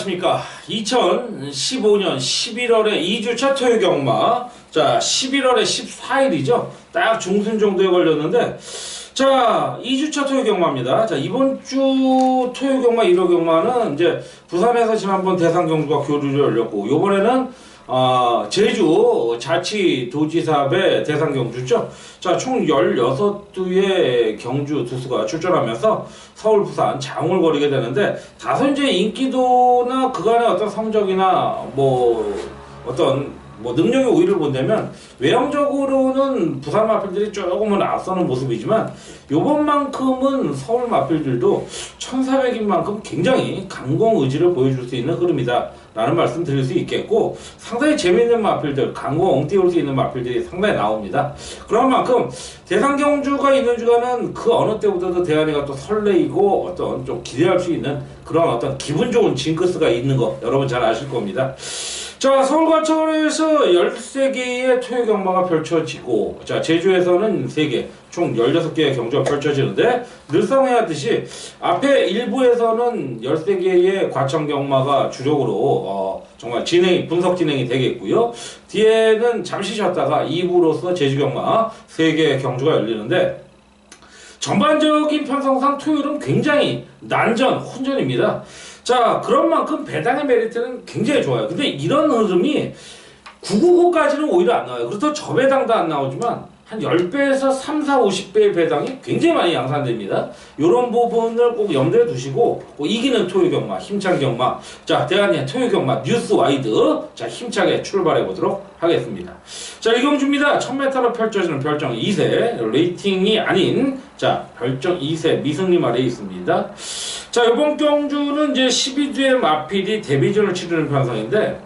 안녕하십니까. 2015년 11월에 2주차 토요 경마. 자, 11월에 14일이죠. 딱 중순 정도에 걸렸는데, 자, 2주차 토요 경마입니다. 자, 이번 주 토요 경마 1호 경마는 이제 부산에서 지난번 대상 경주가 교류를 열렸고, 요번에는 제주 자치도지사의 대상 경주죠. 자, 총 16두의 경주 투수가 출전하면서 서울, 부산, 장을 거리게 되는데, 다소 이제 인기도나 그간의 어떤 성적이나 능력의 우위를 본다면 외형적으로는 부산 마필들이 조금은 앞서는 모습이지만 요번만큼은 서울 마필들도 1400인 만큼 굉장히 강공 의지를 보여줄 수 있는 흐름이다 라는 말씀 드릴 수 있겠고, 상당히 재미있는 마필들, 강공 엉띄울 수 있는 마필들이 상당히 나옵니다. 그런 만큼 대상 경주가 있는 주간은 그 어느 때보다도 대한이가 또 설레이고 어떤 좀 기대할 수 있는 그런 어떤 기분 좋은 징크스가 있는 거 여러분 잘 아실 겁니다. 자, 서울과천에서 13개의 토요 경마가 펼쳐지고, 자, 제주에서는 3개, 총 16개의 경주가 펼쳐지는데, 늘상 해왔듯이 앞에 1부에서는 13개의 과천 경마가 주력으로 정말 분석 진행이 되겠고요. 뒤에는 잠시 쉬었다가 2부로서 제주 경마 3개의 경주가 열리는데, 전반적인 편성상 토요일은 굉장히 난전, 혼전입니다. 자, 그런 만큼 배당의 메리트는 굉장히 좋아요. 근데 이런 흐름이 999까지는 오히려 안 나와요. 그렇다고 저배당도 안 나오지만 한 10배에서 3, 4, 50배의 배당이 굉장히 많이 양산됩니다. 이런 부분을 꼭 염두에 두시고, 꼭 이기는 토요 경마, 힘찬 경마. 자, 대한의 토요 경마 뉴스 와이드. 자, 힘차게 출발해 보도록 하겠습니다. 자, 이 경주입니다. 1000m로 펼쳐지는 별정 2세, 레이팅이 아닌, 자, 별정 2세 미승리마 레이스입니다. 자, 이번 경주는 이제 12주의 마필이 데뷔전을 치르는 편성인데,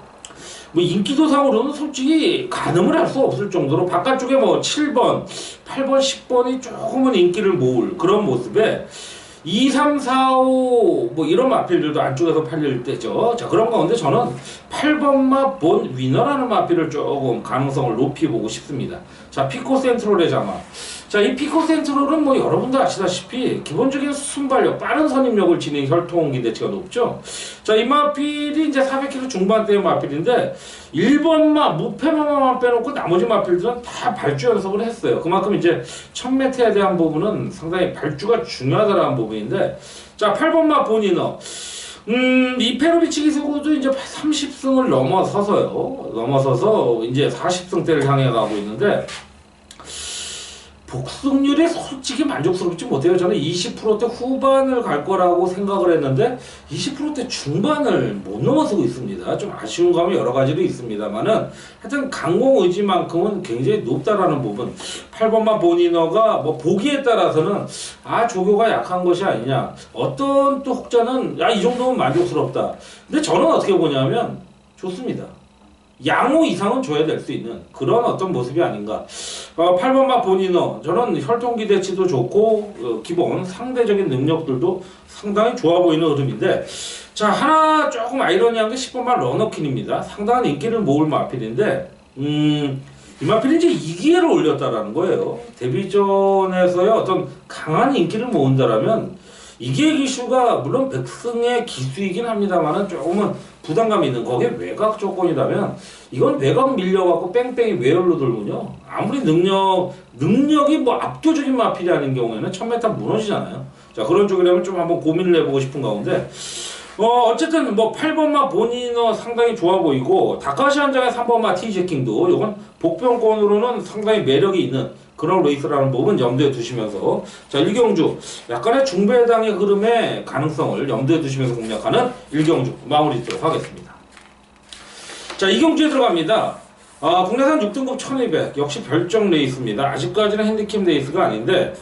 인기도상으로는 솔직히 가늠을 할 수 없을 정도로 바깥쪽에 7번, 8번, 10번이 조금은 인기를 모을 그런 모습에 2, 3, 4, 5 이런 마필들도 안쪽에서 팔릴 때죠. 자, 그런 가운데 저는 8번마 본 위너라는 마필을 조금 가능성을 높이 보고 싶습니다. 자, 피코 센트롤의 자마. 자, 이 피코 센트롤은 여러분도 아시다시피 기본적인 순발력, 빠른 선임력을 지닌 혈통 기대치가 높죠. 자, 이 마필이 이제 400kg 중반대의 마필인데 1번마 무패마만 빼놓고 나머지 마필들은 다 발주 연습을 했어요. 그만큼 이제 1000m에 대한 부분은 상당히 발주가 중요하다라는 부분인데, 자, 8번마 본이너. 이 페로비치 기수도 이제 30승을 넘어서서 이제 40승대를 향해 가고 있는데, 복승률이 솔직히 만족스럽지 못해요. 저는 20%대 후반을 갈 거라고 생각을 했는데 20%대 중반을 못 넘어서고 있습니다. 좀 아쉬운 감이 여러 가지로 있습니다만은 하여튼 강공 의지만큼은 굉장히 높다라는 부분. 8번만 본이너가 보기에 따라서는 조교가 약한 것이 아니냐, 어떤 또 혹자는 이 정도면 만족스럽다. 근데 저는 어떻게 보냐면 좋습니다. 양호 이상은 줘야 될 수 있는 그런 어떤 모습이 아닌가. 8번마 본이너, 저는 혈통 기대치도 좋고 기본 상대적인 능력들도 상당히 좋아 보이는 흐름인데, 자, 하나 조금 아이러니한 게 10번마 러너킨입니다. 상당한 인기를 모을 마필인데 이 마필이 이제 2기회를 올렸다라는 거예요. 데뷔전에서의 어떤 강한 인기를 모은다라면 2기회 기수가 물론 백승의 기수이긴 합니다만은 조금은 부담감이 있는, 거기에 외곽 조건이라면 이건 외곽 밀려갖고 뺑뺑이 외열로 돌면요, 아무리 능력이 압도적인 마필이 아닌 경우에는 1000m 무너지잖아요. 자, 그런 쪽이라면 좀 한번 고민을 해보고 싶은 가운데, 어쨌든 8번마 본인은 상당히 좋아 보이고, 다카시 한장의 3번마 티제킹도 이건 복병권으로는 상당히 매력이 있는 그런 레이스라는 부분 염두에 두시면서, 자, 1경주 약간의 중배당의 흐름의 가능성을 염두에 두시면서 공략하는 1경주 마무리 짓도록 하겠습니다. 자, 2경주에 들어갑니다. 국내산 6등급 1200 역시 별정 레이스입니다. 아직까지는 핸디캡 레이스가 아닌데,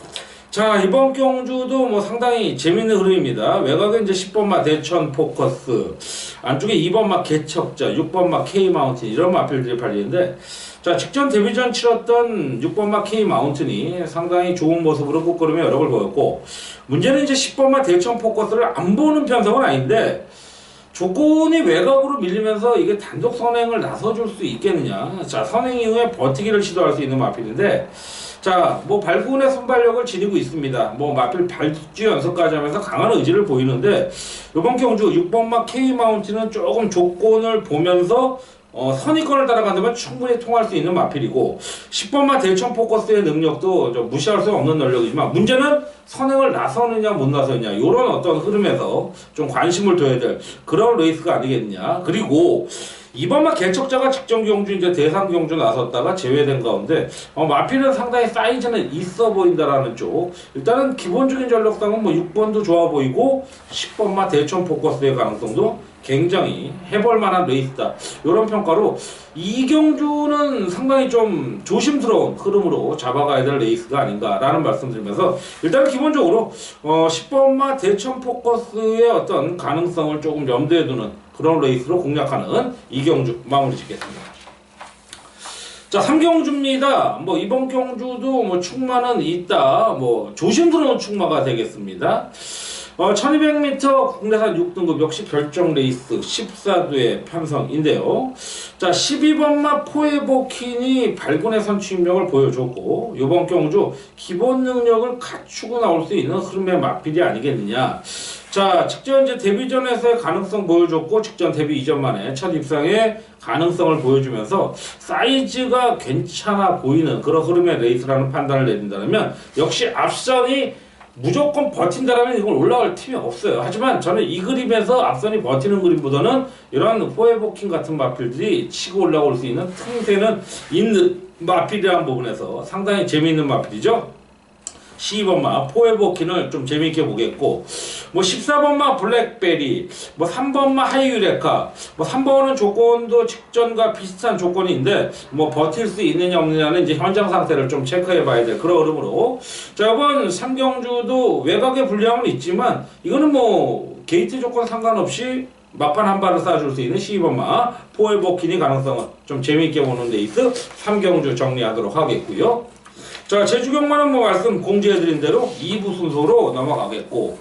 자, 이번 경주도 상당히 재밌는 흐름입니다. 외곽에 이제 10번마 대천 포커스, 안쪽에 2번마 개척자, 6번마 K 마운틴 이런 마필들이 팔리는데, 자, 직전 데뷔전 치렀던 6번마 K 마운틴이 상당히 좋은 모습으로 꽃걸음에 여러 걸 보였고, 문제는 이제 10번마 대천 포커스를 안 보는 편성은 아닌데, 조건이 외곽으로 밀리면서 이게 단독 선행을 나서줄 수 있겠느냐. 자, 선행 이후에 버티기를 시도할 수 있는 마필인데, 자, 뭐 발군의 선발력을 지니고 있습니다. 뭐 마필 발주 연습까지 하면서 강한 의지를 보이는데 이번 경주 6번마 K마운틴은 조금 조건을 보면서 선의권을 따라간다면 충분히 통할 수 있는 마필이고 10번마 대천 포커스의 능력도 좀 무시할 수 없는 능력이지만 문제는 선행을 나서느냐 못 나서느냐 이런 어떤 흐름에서 좀 관심을 둬야 될 그런 레이스가 아니겠냐. 그리고 이번만 개척자가 직전 경주 이제 대상 경주 나섰다가 제외된 가운데 마필은 상당히 사이즈는 있어 보인다라는 쪽. 일단은 기본적인 전력상은 뭐 6번도 좋아 보이고 10번마 대천 포커스의 가능성도 굉장히 해볼 만한 레이스다. 이런 평가로 이 경주는 상당히 좀 조심스러운 흐름으로 잡아가야 될 레이스가 아닌가라는 말씀드리면서 일단 기본적으로 10번마 대천 포커스의 어떤 가능성을 조금 염두에 두는 그런 레이스로 공략하는 이 경주 마무리 짓겠습니다. 자, 3경주입니다. 뭐 이번 경주도 뭐 충마는 있다. 뭐 조심스러운 충마가 되겠습니다. 1200m 국내산 6등급 역시 결정 레이스 14도의 편성인데요. 자, 12번마 포에버킨이 발군의 선취임력을 보여줬고 이번 경주 기본 능력을 갖추고 나올 수 있는 흐름의 마필이 아니겠느냐. 자, 직전 이제 데뷔전에서의 가능성 보여줬고 직전 데뷔 이전 만에 첫 입상의 가능성을 보여주면서 사이즈가 괜찮아 보이는 그런 흐름의 레이스라는 판단을 내린다면 역시 앞선이 무조건 버틴다라면 이건 올라갈 팀이 없어요. 하지만 저는 이 그림에서 앞선이 버티는 그림보다는 이런 포에버킨 같은 마필들이 치고 올라올 수 있는 틈새는 있는 마필이라는 부분에서 상당히 재미있는 마필이죠. 12번마 포에버킨을 좀 재미있게 보겠고 뭐 14번마 블랙베리 뭐 3번마 하이유레카 뭐 3번은 조건도 직전과 비슷한 조건인데 뭐 버틸 수 있느냐 없느냐는 이제 현장 상태를 좀 체크해 봐야 될 그런 흐름으로 자 이번 3경주도 외곽의 불리함은 있지만 이거는 뭐 게이트 조건 상관없이 막판 한 발을 쏴줄 수 있는 12번마 포에버킨이 가능성은 좀 재미있게 보는 레이스 3경주 정리하도록 하겠고요. 자, 제주경만은 뭐 말씀 공지해드린 대로 2부 순서로 넘어가겠고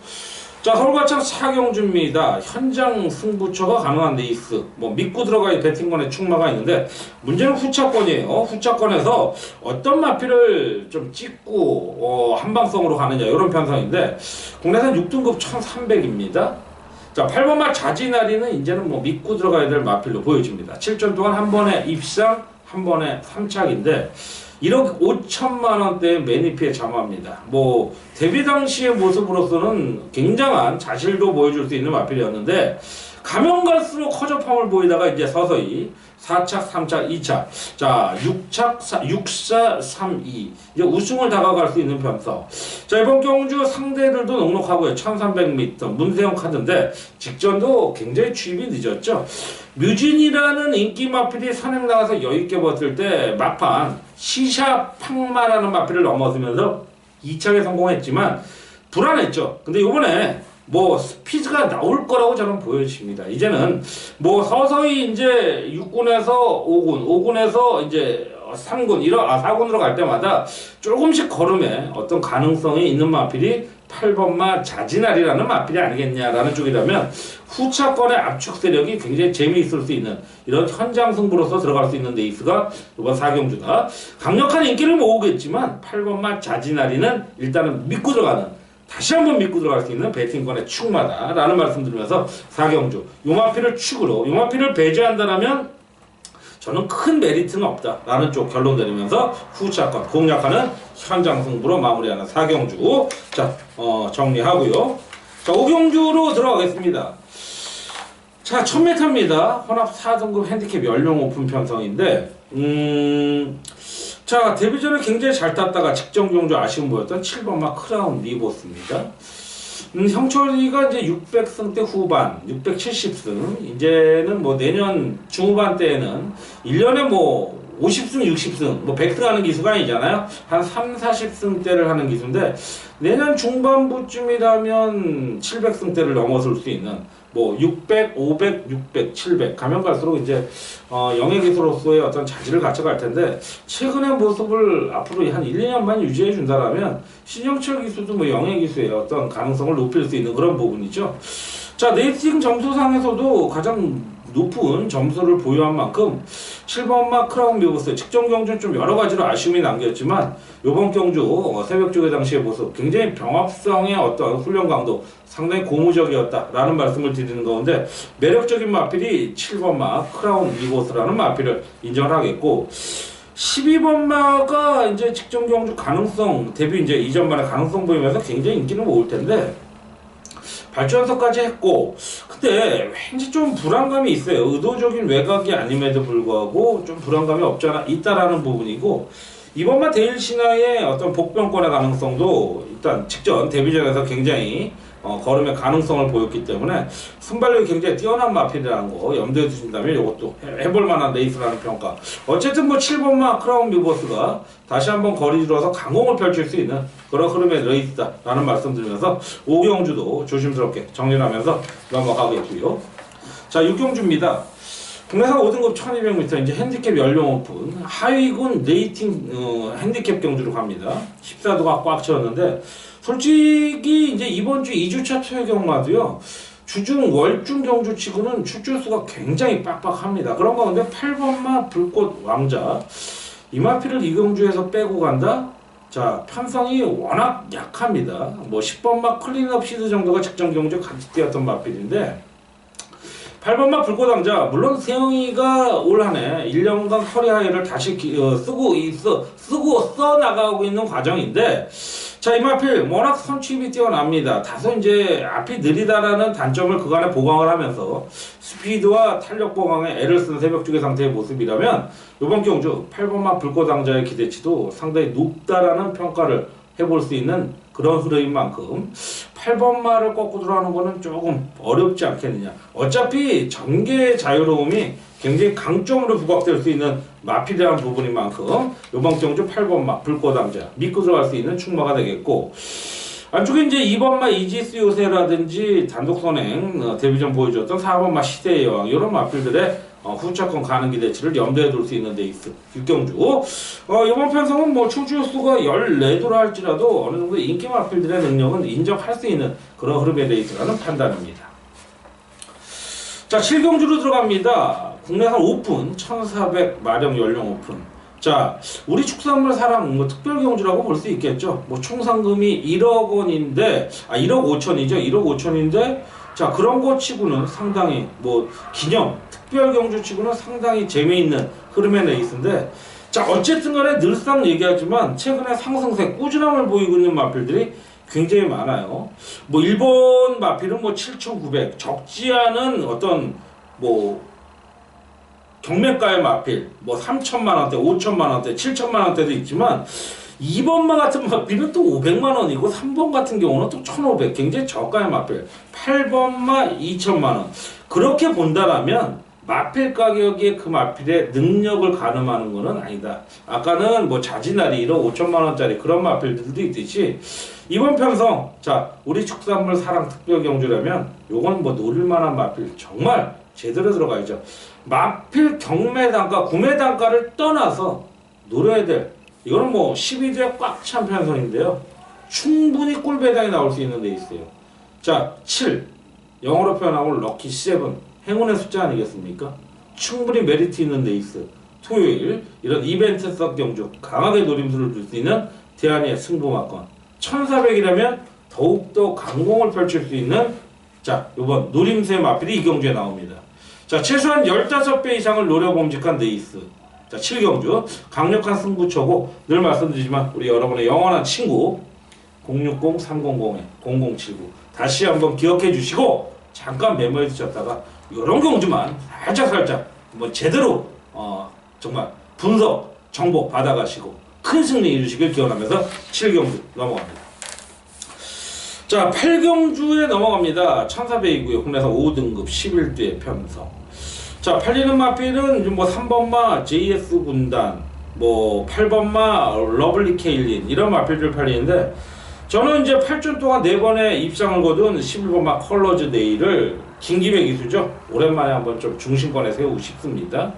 자, 서울과천 4경주입니다. 현장 승부처가 가능한 레이스 뭐 믿고 들어가야 배팅권에 충마가 있는데 문제는 후차권이에요. 후차권에서 어떤 마필을 좀 찍고 한방성으로 가느냐 이런 편성인데 국내산 6등급 1300입니다. 자, 8번마 자지나리는 이제는 뭐 믿고 들어가야 될 마필로 보여집니다. 7전 동안 한 번에 입상 한 번에 3착인데 1억 5천만 원대의 매니피에 잠합니다. 뭐 데뷔 당시의 모습으로서는 굉장한 자질도 보여줄 수 있는 마필이었는데 가면 갈수록 허접함을 보이다가 이제 서서히 4착, 3착, 2착, 자 6착, 6사, 3, 2 이제 우승을 다가갈 수 있는 편서. 자 이번 경주 상대들도 넉넉하고요. 1300m 문세영 카드인데 직전도 굉장히 취입이 늦었죠. 뮤진이라는 인기 마필이 선행 나가서 여유있게 버틸 때 막판 시샤 팡마라는 마필을 넘어서면서 2착에 성공했지만 불안했죠. 근데 이번에 뭐 스피드가 나올 거라고 저는 보여집니다. 이제는 뭐 서서히 이제 6군에서 5군, 5군에서 이제 3군, 4군으로 갈 때마다 조금씩 걸음에 어떤 가능성이 있는 마필이 8번마 자지나리라는 마필이 아니겠냐라는 쪽이라면 후차권의 압축 세력이 굉장히 재미있을 수 있는 이런 현장 승부로서 들어갈 수 있는 레이스가 이번 4경주다. 강력한 인기를 모으겠지만 8번마 자지나리는 일단은 믿고 들어가는 다시 한번 믿고 들어갈 수 있는 배팅권의 축마다라는 말씀 드리면서 4경주 요마필을 축으로 요마필을 배제한다면 저는 큰 메리트는 없다라는 쪽 결론 내리면서 후차권 공략하는 현장 승부로 마무리하는 4경주 자 정리하고요. 자 5경주로 들어가겠습니다. 자 1000m입니다. 혼합 4등급 핸디캡 연령 오픈 편성인데 자 데뷔전에 굉장히 잘 탔다가 직전 경주 아쉬움 보였던 7번마 크라운 리보스입니다. 형철이가 이제 600승대 후반, 670승 이제는 뭐 내년 중후반 때에는 1년에 뭐 50승, 60승, 뭐 100승 하는 기수가 아니잖아요. 한 3, 40승대를 하는 기수인데 내년 중반부쯤이라면 700승대를 넘어설 수 있는 뭐 600, 500, 600, 700 가면 갈수록 이제 영예 기수로서의 어떤 자질을 갖춰갈 텐데 최근의 모습을 앞으로 한 1, 2년만 유지해 준다라면 신영철 기수도 뭐 영예 기수의 어떤 가능성을 높일 수 있는 그런 부분이죠. 자, 레이팅 점수상에서도 가장 높은 점수를 보유한 만큼 7번마 크라운 미보스 직전 경주 좀 여러 가지로 아쉬움이 남겼지만 이번 경주 새벽 조계 당시의 모습 굉장히 병합성의 어떤 훈련 강도 상당히 고무적이었다라는 말씀을 드리는 가운데 매력적인 마필이 7번마 크라운 미보스라는 마필을 인정을 하겠고 12번마가 이제 직전 경주 가능성 데뷔 이제 이전만에 가능성 보이면서 굉장히 인기는 모을 텐데 발전서까지 했고 근데 왠지 좀 불안감이 있어요. 의도적인 외곽이 아님에도 불구하고 좀 불안감이 없잖아 있다라는 부분이고 이번만 데일 신화의 어떤 복병권의 가능성도 일단 직전 데뷔전에서 굉장히 걸음의 가능성을 보였기 때문에 순발력이 굉장히 뛰어난 마필이라는 거 염두에 두신다면 이것도 해볼 만한 레이스라는 평가. 어쨌든 뭐 7번마 크라운 미버스가 다시 한번 거리 들어서 강공을 펼칠 수 있는 그런 흐름의 레이스다라는 말씀 드리면서 5경주도 조심스럽게 정리하면서 넘어가겠고요. 자 6경주입니다. 국내산 5등급 1200m 이제 핸디캡 연령 오픈 하위군 레이팅 핸디캡 경주로 갑니다. 14도가 꽉 채웠는데 솔직히 이제 이번 주 2주차 토요 경마도요 주중 월중 경주 치고는 출조수가 굉장히 빡빡합니다. 그런 가운데 8번마 불꽃 왕자 이 마필을 이 경주에서 빼고 간다? 자 편성이 워낙 약합니다. 뭐 10번마 클린업 시드 정도가 직전 경주 같이 뛰었던 마필인데 8번마 불꽃왕자 물론 세영이가 올 한해 1년간 커리 하이를 다시 쓰고 써나가고 있는 과정인데 자 이 마필 워낙 선취입이 뛰어납니다. 다소 이제 앞이 느리다라는 단점을 그간에 보강을 하면서 스피드와 탄력 보강에 애를 쓴 새벽주계 상태의 모습이라면 이번 경주 8번마 불꽃왕자의 기대치도 상당히 높다라는 평가를 해볼 수 있는 그런 흐름인 만큼 8번마를 거꾸로 들어가는 거는 조금 어렵지 않겠느냐. 어차피 전개의 자유로움이 굉장히 강점으로 부각될 수 있는 마필이라는 부분인 만큼 이번 경주 8번마 불꽃왕자 믿고 들어갈 수 있는 충마가 되겠고 안쪽에 이제 2번마 이지스 요새라든지 단독 선행 데뷔전 보여줬던 4번마 시대의 여왕 이런 마필들의 후차권 가는 기대치를 염두에 둘 수 있는 레이스 6경주 이번 편성은 뭐 출주수가 14도라 할지라도 어느 정도 인기 마필들의 능력은 인정할 수 있는 그런 흐름의 레이스라는 판단입니다. 자 7경주로 들어갑니다. 국내산 오픈 1400 마력 연령 오픈 자 우리 축산물 사랑 뭐 특별 경주라고 볼 수 있겠죠. 뭐 총 상금이 1억 원인데 1억 5천이죠. 1억 5천인데 자 그런 거 치고는 상당히 뭐 기념 특별 경주 치고는 상당히 재미있는 흐름의 레이스인데 자 어쨌든 간에 늘상 얘기하지만 최근에 상승세 꾸준함을 보이고 있는 마필들이 굉장히 많아요. 뭐 일본 마필은 뭐 7,900 적지 않은 어떤 뭐 경매가의 마필 뭐 3천만 원대, 5천만 원대, 7천만 원대도 있지만 2번마 같은 마필은 또 500만 원이고 3번 같은 경우는 또 1,500 굉장히 저가의 마필 8번마 2천만 원 그렇게 본다라면 마필 가격이 그 마필의 능력을 가늠하는 것은 아니다. 아까는 뭐 자진아리 1억 5천만 원짜리 그런 마필들도 있듯이 이번 편성 자 우리 축산물 사랑 특별 경주라면 요건 뭐 노릴만한 마필 정말 제대로 들어가야죠. 마필 경매 단가 구매 단가를 떠나서 노려야 될 이거는 뭐 12대 꽉 찬 편성인데요. 충분히 꿀 배당이 나올 수 있는 데 있어요. 자 7 영어로 표현하면 럭키 7 행운의 숫자 아니겠습니까? 충분히 메리트 있는 레이스 토요일 이런 이벤트성 경주 강하게 노림수를 줄 수 있는 대한의 승부마건 1400이라면 더욱더 강공을 펼칠 수 있는 자 이번 노림수의 마필이 이 경주에 나옵니다. 자 최소한 15배 이상을 노려봄직한 레이스 자 7경주 강력한 승부처고 늘 말씀드리지만 우리 여러분의 영원한 친구 060-300-0079 다시 한번 기억해 주시고 잠깐 메모해 두셨다가 이런 경주만 살짝 뭐 제대로 정말 분석 정보 받아가시고 큰 승리 이루시길 기원하면서 7경주 넘어갑니다. 자 8경주에 넘어갑니다. 1400이고요. 국내에서 5등급 11대 편성 자 팔리는 마필은 뭐 3번마 JS 군단 뭐 8번마 러블리 케일린 이런 마필들 팔리는데 저는 이제 8주 동안 4번의 입상을 거둔 11번마 컬러즈 네일을 김기배 기수죠. 오랜만에 한번 좀 중심권에 세우고 싶습니다.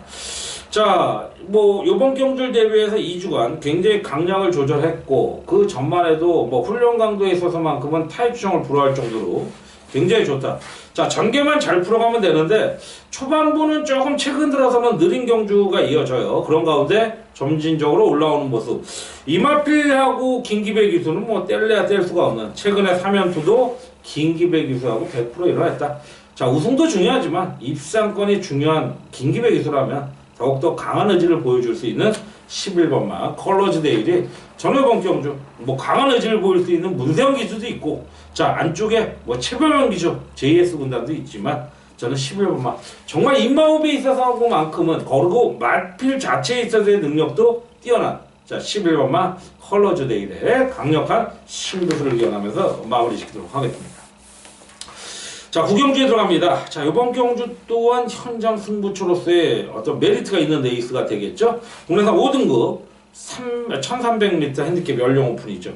자, 뭐 요번 경주를 대비해서 2주간 굉장히 강약을 조절했고 그 전만 해도 뭐 훈련 강도에 있어서만큼은 타입 추정을 불허할 정도로 굉장히 좋다. 자, 전개만 잘 풀어가면 되는데 초반부는 조금 최근 들어서는 느린 경주가 이어져요. 그런 가운데 점진적으로 올라오는 모습. 이마필하고 김기배 기수는 뭐 뗄래야 뗄 수가 없는, 최근에 3연투도 김기배 기수하고 100% 일어났다. 자, 우승도 중요하지만 입상권이 중요한 김기배 기수라면 더욱더 강한 의지를 보여줄 수 있는 11번마 컬러즈 데일이 전회번 경주 뭐 강한 의지를 보일 수 있는 문세영 기수도 있고, 자, 안쪽에 뭐 최병현 기수 JS 군단도 있지만 저는 11번마 정말 입마호흡에 있어서만큼은, 그리고 마필 자체에 있어서의 능력도 뛰어난, 자, 11번마 컬러즈 데일의 강력한 신부수를 이어나면서 마무리시키도록 하겠습니다. 자, 9경주에 들어갑니다. 자, 이번 경주 또한 현장 승부처로서의 어떤 메리트가 있는 레이스가 되겠죠. 국내산 5등급 1300m 핸디캡 연령 오픈이죠.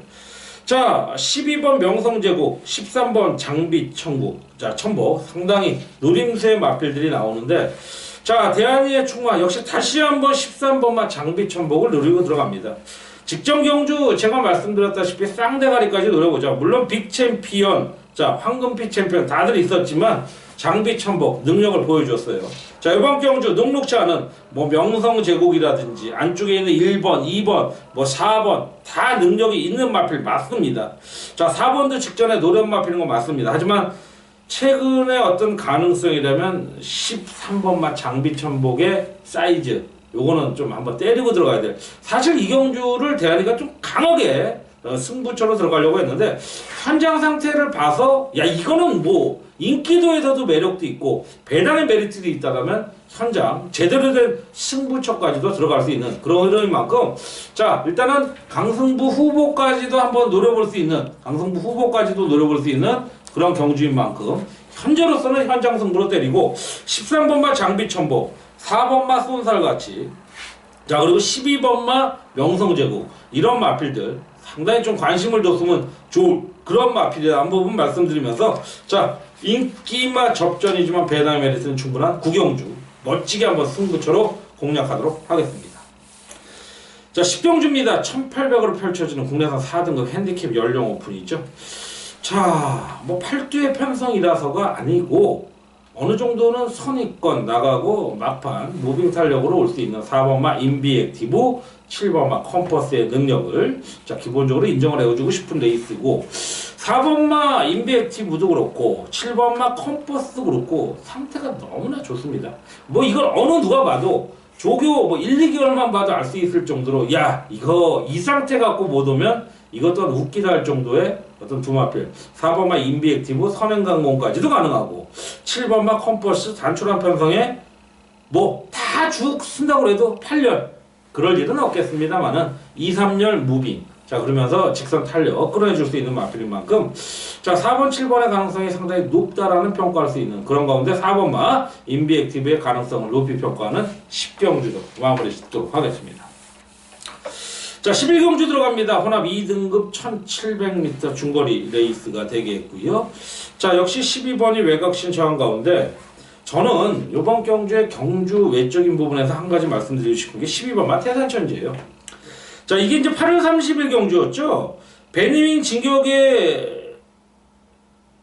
자, 12번 명성제국, 13번 장비천국, 자, 천복, 상당히 노림수의 마필들이 나오는데, 자, 대한이의 충마 역시 다시 한번 13번만 장비천복을 노리고 들어갑니다. 직전 경주 제가 말씀드렸다시피 쌍대가리까지 노려보자. 물론 빅챔피언, 자, 황금빛 챔피언 다들 있었지만 장비천복 능력을 보여줬어요. 자, 이번 경주 녹록치 않은 뭐 명성제국이라든지 안쪽에 있는 1번, 2번, 뭐 4번 다 능력이 있는 마필 맞습니다. 자, 4번도 직전에 노련 마필인 거 맞습니다. 하지만 최근에 어떤 가능성이라면 13번만 장비천복의 사이즈, 요거는 좀 한번 때리고 들어가야 돼. 사실 이 경주를 대한이가 좀 강하게 승부처로 들어가려고 했는데 현장 상태를 봐서 야, 이거는 뭐 인기도에서도 매력도 있고 배당의 메리트도 있다면 현장 제대로 된 승부처까지도 들어갈 수 있는 그런 흐름인 만큼, 자, 일단은 강승부 후보까지도 한번 노려볼 수 있는, 강승부 후보까지도 노려볼 수 있는 그런 경주인 만큼 현재로서는 현장 승부로 때리고 13번마 장비천복, 4번마 쏜살같이, 자, 그리고 12번마 명성제국, 이런 마필들 상당히 좀 관심을 줬으면 좋을 그런 마필이라는 부분 말씀드리면서, 자, 인기마 접전이지만 배당의 메리트는 충분한 9경주 멋지게 한번 승부처로 공략하도록 하겠습니다. 자, 10경주입니다. 1800으로 펼쳐지는 국내산 4등급 핸디캡 연령 오픈이죠. 자, 뭐 8두의 편성이라서가 아니고 어느 정도는 선입권 나가고 막판 무빙 탄력으로 올 수 있는 4번마 인비액티브, 7번마 컴퍼스의 능력을, 자, 기본적으로 인정을 해주고 싶은 레이스고, 4번마 인비액티브도 그렇고 7번마 컴퍼스도 그렇고 상태가 너무나 좋습니다. 뭐 이걸 어느 누가 봐도 조교 뭐 1, 2개월만 봐도 알 수 있을 정도로, 야, 이거 이 상태 갖고 못 오면 이것 또한 웃기다 할 정도의 어떤 두마필. 4번마 인비액티브 선행강공까지도 가능하고, 7번마 컴퍼스 단촐한 편성에 뭐 다 쭉 쓴다고 해도 8년 그럴 일은 없겠습니다만은 2, 3년 무빙, 자, 그러면서 직선 탄력 끌어내줄 수 있는 마필인 만큼, 자, 4번, 7번의 가능성이 상당히 높다라는 평가할 수 있는 그런 가운데 4번마 인비액티브의 가능성을 높이 평가하는 10경주도 마무리 짓도록 하겠습니다. 자, 11경주 들어갑니다. 혼합 2등급 1700m 중거리 레이스가 되겠고요. 자, 역시 12번이 외곽신 저항 가운데 저는 이번 경주의 경주 외적인 부분에서 한 가지 말씀드리고 싶은 게 12번만 태산천지예요. 자, 이게 이제 8월 30일 경주였죠. 베니밍 진격의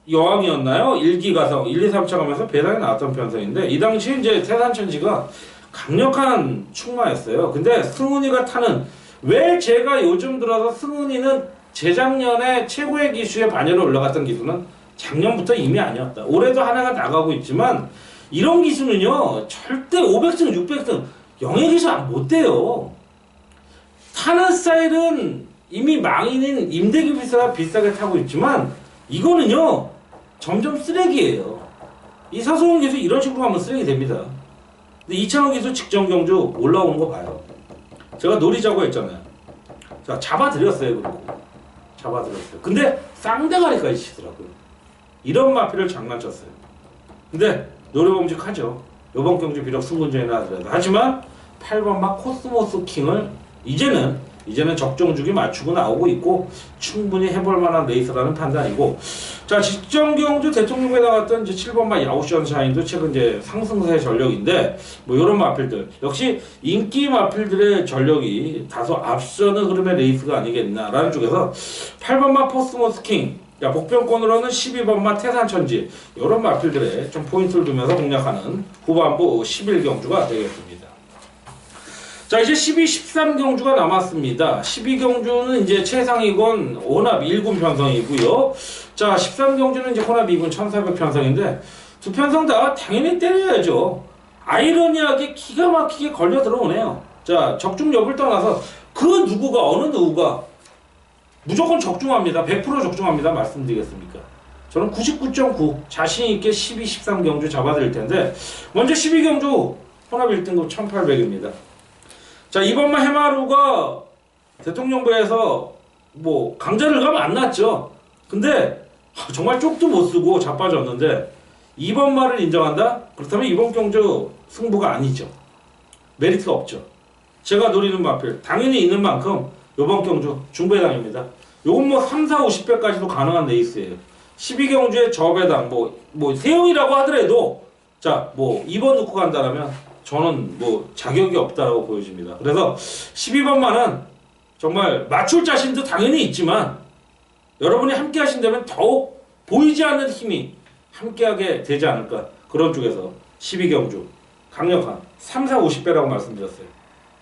여왕이었나요? 1기 가성 1, 2, 3차 가면서 배당이 나왔던 편성인데, 이 당시에 이제 태산천지가 강력한 충마였어요. 근데 승훈이가 타는, 왜 제가 요즘 들어서 승훈이는 재작년에 최고의 기수에 반열에 올라갔던 기수는 작년부터 이미 아니었다. 올해도 하나가 나가고 있지만 이런 기수는요 절대 500승 600승 영예 기수 못 돼요. 타는 스타일은 이미 망인인 임대기 비싸가 비싸게 타고 있지만 이거는요 점점 쓰레기예요. 이 서승훈 기수 이런 식으로 하면 쓰레기 됩니다. 근데 이창호 기수 직전 경주 올라오는 거 봐요. 제가 노리자고 했잖아요. 자, 잡아드렸어요. 그리고 잡아드렸어요. 근데 쌍대가리까지 치더라고요. 이런 마피를 장난쳤어요. 근데 노래범직하죠. 요번 경주 비록 승군전이나 하더라도. 하지만 8번마 코스모스 킹을 이제는 적정주기 맞추고 나오고 있고 충분히 해볼 만한 레이스라는 판단이고, 자, 직전 경주 대통령에 나왔던 이제 7번마 야오션샤인도 최근 이제 상승세의 전력인데, 뭐 이런 마필들 역시 인기 마필들의 전력이 다소 앞서는 흐름의 레이스가 아니겠나라는 쪽에서 8번마 코스모스 킹, 자, 복병권으로는 12번마 태산천지 이런 마필들에 좀 포인트를 두면서 공략하는 후반부 11경주가 되겠습니다. 자, 이제 12, 13경주가 남았습니다. 12경주는 이제 최상위권 혼합 1군 편성이고요. 자, 13경주는 이제 혼합 2군 1400 편성인데 두 편성 다 당연히 때려야죠. 아이러니하게 기가 막히게 걸려 들어오네요. 자, 적중 여부를 떠나서 그 누구가 어느 누구가 무조건 적중합니다. 100% 적중합니다. 말씀드리겠습니까? 저는 99.9 자신있게 12, 13경주 잡아드릴 텐데 먼저 12경주 혼합 1등급 1800입니다. 자, 이번만 해마루가 대통령부에서 뭐 강자를 가면 안 났죠. 근데 정말 쪽도 못 쓰고 자빠졌는데 이번 말을 인정한다? 그렇다면 이번 경주 승부가 아니죠. 메리트가 없죠. 제가 노리는 마필 당연히 있는 만큼 이번 경주 중배당입니다. 요건 뭐 3, 4, 50배까지도 가능한 레이스예요. 12경주에 저배당 뭐 세영이라고 하더라도 자, 뭐 2번 놓고 간다라면 저는 뭐 자격이 없다라고 보여집니다. 그래서 12번만은 정말 맞출 자신도 당연히 있지만 여러분이 함께 하신다면 더욱 보이지 않는 힘이 함께하게 되지 않을까. 그런 쪽에서 12경주 강력한 3, 4, 50배라고 말씀드렸어요.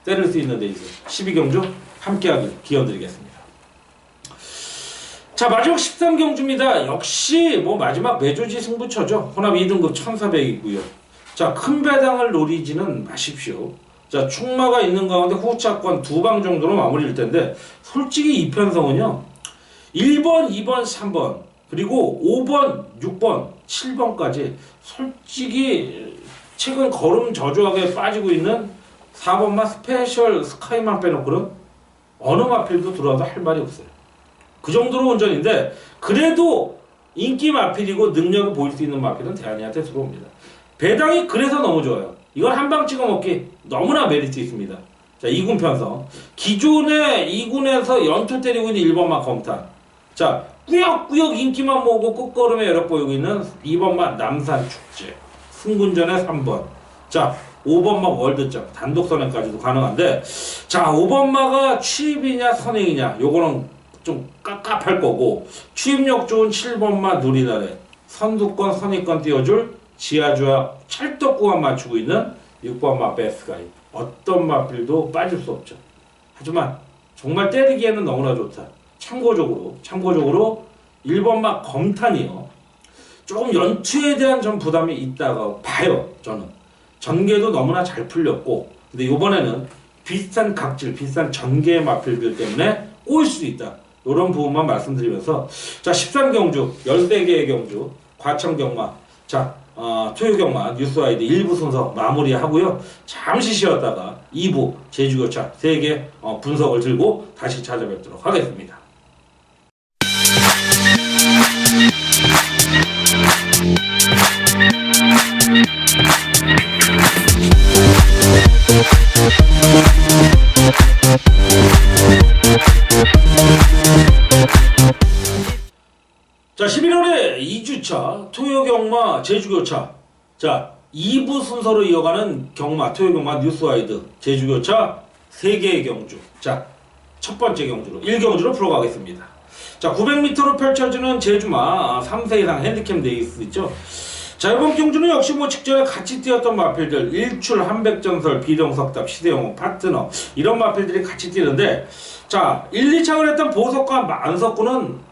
때릴 수 있는 레이스 12경주 함께하길 기원드리겠습니다. 자, 마지막 13경주입니다. 역시 뭐 마지막 매조지 승부처죠. 혼합 2등급 1400이고요. 자, 큰 배당을 노리지는 마십시오. 자, 충마가 있는 가운데 후차권 2방 정도로 마무리일 텐데 솔직히 이 편성은요 1번, 2번, 3번 그리고 5번, 6번, 7번까지 솔직히 최근 걸음 저조하게 빠지고 있는 4번만 스페셜 스카이만 빼놓고는 어느 마필도 들어와도 할 말이 없어요. 그 정도로 운전인데 그래도 인기 마필이고 능력을 보일 수 있는 마필은 대한이한테 들어옵니다. 배당이 그래서 너무 좋아요. 이걸 한 방 찍어 먹기 너무나 메리트 있습니다. 자, 2군 편성. 기존에 2군에서 연투 때리고 있는 1번만 검탄. 자, 꾸역꾸역 인기만 모으고 끝걸음에 여력 보이고 있는 2번만 남산 축제. 승군전에 3번. 자, 5번마 월드점. 단독 선행까지도 가능한데 자, 5번마가 취입이냐 선행이냐 요거는 좀 깝깝할 거고 취입력 좋은 7번마 누리나래. 선두권 선의권 띄워줄 지하주와 찰떡 구간 맞추고 있는 6번마 베스가이. 어떤 마필도 빠질 수 없죠. 하지만 정말 때리기에는 너무나 좋다. 참고적으로 1번마 검탄이요. 조금 연투에 대한 좀 부담이 있다고 봐요. 저는. 전개도 너무나 잘 풀렸고 근데 이번에는 비슷한 각질, 비슷한 전개의 마필들 때문에 꼬일 수도 있다. 이런 부분만 말씀드리면서 자, 13경주, 13개의 경주, 과천경마, 자, 토요경마 뉴스와이드 1부 순서 마무리하고요. 잠시 쉬었다가 2부 제주교차 3개 분석을 들고 다시 찾아뵙도록 하겠습니다. 자, 11월에 2주차 토요경마 제주교차 자 2부 순서로 이어가는 경마 토요경마 뉴스와이드 제주교차 3개의 경주 자 첫번째 경주로 1경주로 풀어가겠습니다. 자 900m로 펼쳐지는 제주마 3세 이상 핸디캡 레이스 있죠. 자 이번 경주는 역시 뭐 직전에 같이 뛰었던 마필들 일출, 한백전설, 비령석답, 시대영웅, 파트너 이런 마필들이 같이 뛰는데 자 1, 2착을 했던 보석과 만석구는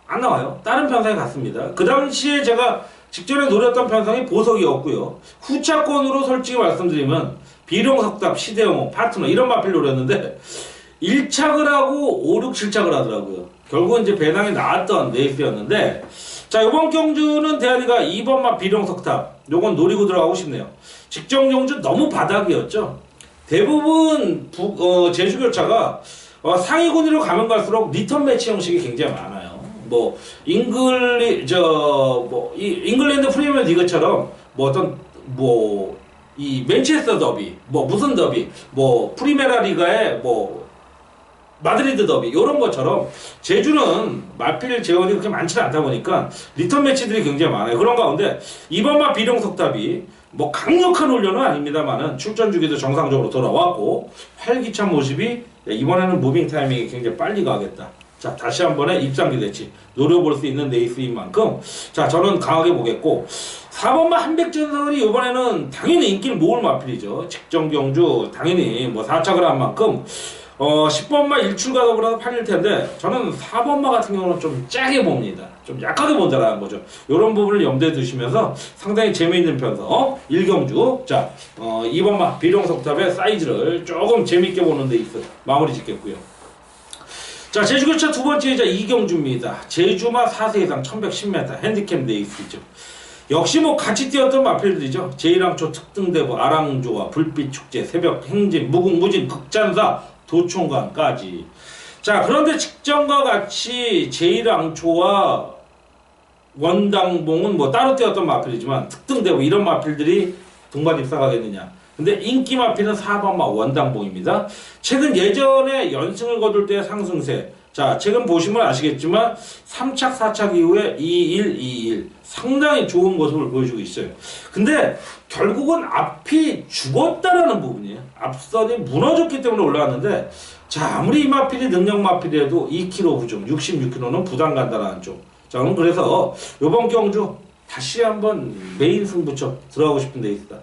안 나와요. 다른 편성에 갔습니다. 그 당시에 제가 직전에 노렸던 편성이 보석이었고요. 후차권으로 솔직히 말씀드리면 비룡석답, 시대영웅, 파트너 이런 마필 노렸는데 1착을 하고 5, 6, 7착을 하더라고요. 결국은 이제 배당이 나왔던 레이스였는데 자 이번 경주는 대한이가 2번마 비룡석탑 요건 노리고 들어가고 싶네요. 직전 경주 너무 바닥이었죠. 대부분 제주교차가 상위군으로 가면 갈수록 리턴 매치 형식이 굉장히 많아요. 뭐 잉글랜드 프리미어 리그처럼 뭐 어떤 뭐 이 맨체스터 더비 뭐 무슨 더비 뭐 프리메라 리가의 뭐 마드리드 더비 이런 것처럼 제주는 마필 재원이 그렇게 많지 않다 보니까 리턴 매치들이 굉장히 많아요. 그런 가운데 이번마 비룡석탑이 뭐 강력한 훈련은 아닙니다만은 출전 주기도 정상적으로 돌아왔고 활기찬 모습이 이번에는 무빙 타이밍이 굉장히 빨리 가겠다. 자, 다시 한 번에 입상 기대치 노려볼 수 있는 레이스인 만큼 자, 저는 강하게 보겠고 4번마 한백전설이 이번에는 당연히 인기를 모을 마필이죠. 직전 경주 당연히 뭐 4착을 한 만큼 10번마 일출가격으로 팔릴 텐데 저는 4번마 같은 경우는 좀 짜게 봅니다. 좀 약하게 본다라는 거죠. 이런 부분을 염두에 두시면서 상당히 재미있는 편서 1경주 자 2번마 비룡석탑의 사이즈를 조금 재미있게 보는 데 있어 마무리 짓겠고요. 자, 제주교차 두 번째이자 2경주입니다. 제주마 4세 이상 1110m 핸디캡 레이스죠. 역시 뭐 같이 뛰었던 마필들이죠. 제1항초 특등대부 아랑조와 불빛축제 새벽 행진 무궁무진 극잔사 도총관까지. 자, 그런데 직전과 같이 제1항초와 원당봉은 뭐 따로 뛰었던 마필이지만 특등대부 이런 마필들이 동반 입상하겠느냐. 근데 인기 마필은 4번마 원당봉입니다. 최근 예전에 연승을 거둘 때 상승세. 자, 최근 보시면 아시겠지만 3착, 4착 이후에 2-1, 2-1 상당히 좋은 모습을 보여주고 있어요. 근데 결국은 앞이 죽었다라는 부분이에요. 앞선이 무너졌기 때문에 올라왔는데 자, 아무리 이 마필이 능력 마필이라도 2kg 부정, 66kg는 부담 간다라는 쪽. 자, 그럼 그래서 이번 경주 다시 한번 메인 승부처 들어가고 싶은 데 있다.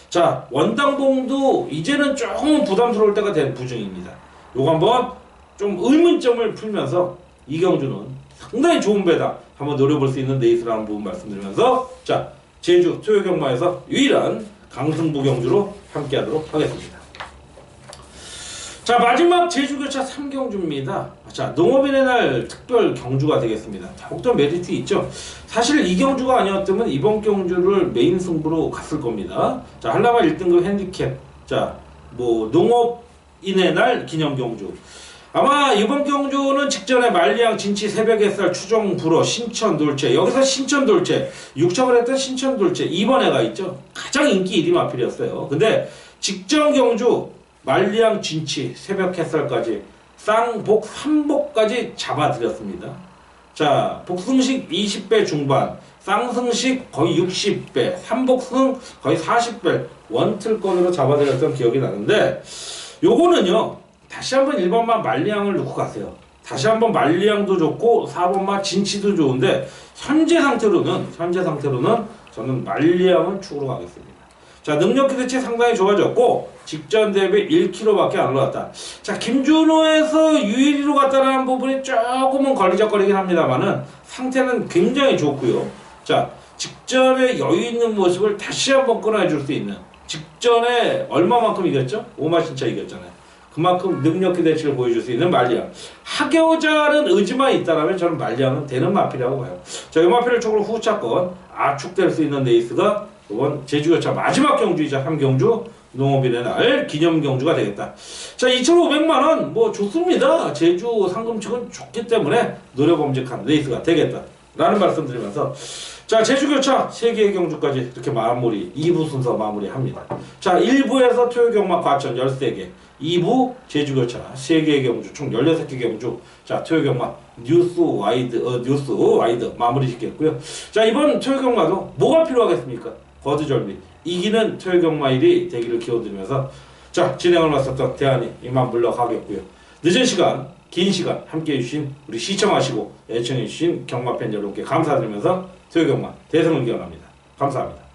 자, 원당봉도 이제는 조금 부담스러울 때가 된 부정입니다. 요거 한번 좀 의문점을 풀면서 이경주는 상당히 좋은 배다 한번 노려볼 수 있는 레이스라는 부분 말씀드리면서 자, 제주 토요경마에서 유일한 강승부 경주로 함께하도록 하겠습니다. 자, 마지막 제주교차 3경주입니다. 자, 농업인의 날 특별 경주가 되겠습니다. 더욱더 메리트 있죠. 사실 이 경주가 아니었다면 이번 경주를 메인 승부로 갔을 겁니다. 자, 한라마 1등급 핸디캡. 자, 뭐 농업인의 날 기념 경주. 아마 이번 경주는 직전에 말리양 진치 새벽 햇살 추정 불어 신천 돌체. 여기서 신천 돌체 6척을 했던 신천 돌체 2번에가 있죠. 가장 인기 1위 마필이었어요. 근데 직전 경주 말리양 진치 새벽 햇살까지 쌍복 3복까지 잡아드렸습니다. 자, 복승식 20배 중반, 쌍승식 거의 60배, 삼복승 거의 40배 원틀권으로 잡아드렸던 기억이 나는데 요거는요 다시 한번 1번만 말리양을 놓고 가세요. 다시 한번 말리양도 좋고 4번만 진치도 좋은데 현재 상태로는 저는 말리양을 축으로 가겠습니다. 자, 능력 기대치 상당히 좋아졌고 직전 대비 1kg밖에 안 올랐다. 자, 김준호에서 유일히로 갔다라는 부분이 조금은 걸리적거리긴 합니다만은 상태는 굉장히 좋고요. 자, 직전에 여유 있는 모습을 다시 한번 끌어내줄 수 있는 직전에 얼마만큼 이겼죠? 오마신차 이겼잖아요. 그만큼 능력 기대치를 보여줄 수 있는 말리양. 하교자는 의지만 있다라면 저는 말리양은 되는 마필이라고 봐요. 자, 이 마필을 쪽으로 후차권 압축될 수 있는 레이스가 이번 제주교차 마지막 경주이자 3경주 농업인의 날 기념 경주가 되겠다. 자, 2,500만원 뭐 좋습니다. 제주 상금축은 좋기 때문에 노려범직한 레이스가 되겠다 라는 말씀 드리면서 자, 제주교차 3개의 경주까지 이렇게 마무리 2부 순서 마무리합니다. 자, 1부에서 토요경마 과천 13개 2부 제주교차 3개의 경주 총 16개 경주 자, 토요경마 뉴스 와이드 마무리 짓겠고요. 자, 이번 토요경마도 뭐가 필요하겠습니까? 거두절미 이기는 토요경마일이 되기를 기원드리면서 자, 진행을 맡았던 대한이 이만 물러가겠고요. 늦은 시간 긴 시간 함께해 주신 우리 시청하시고 애청해 주신 경마팬 여러분께 감사드리면서 토요경마 대승을 기원합니다. 감사합니다.